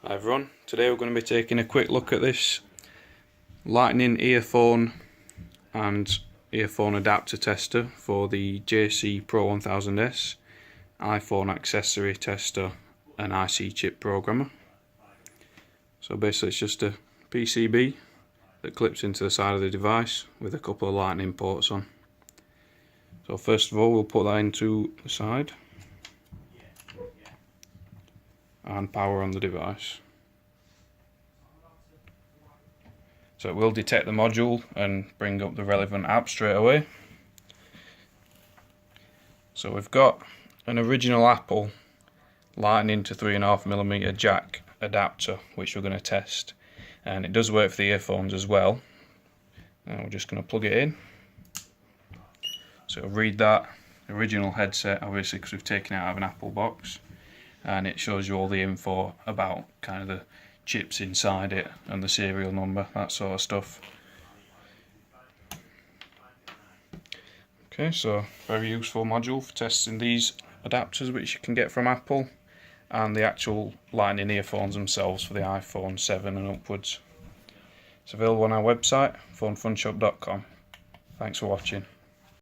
Hi everyone, today we're going to be taking a quick look at this lightning earphone and earphone adapter tester for the JC PRO1000S iPhone accessory tester and IC chip programmer. So basically it's just a PCB that clips into the side of the device with a couple of lightning ports on. So first of all we'll put that into the side and power on the device. So it will detect the module and bring up the relevant app straight away. So we've got an original Apple lightning to 3.5mm jack adapter which we're going to test, and it does work for the earphones as well. And we're just going to plug it in. So it'll read that original headset, obviously because we've taken it out of an Apple box, and it shows you all the info about kind of the chips inside it and the serial number, that sort of stuff. Okay, so very useful module for testing these adapters which you can get from Apple, and the actual lightning earphones themselves for the iPhone 7 and upwards. It's available on our website, FoneFunShop.com. Thanks for watching.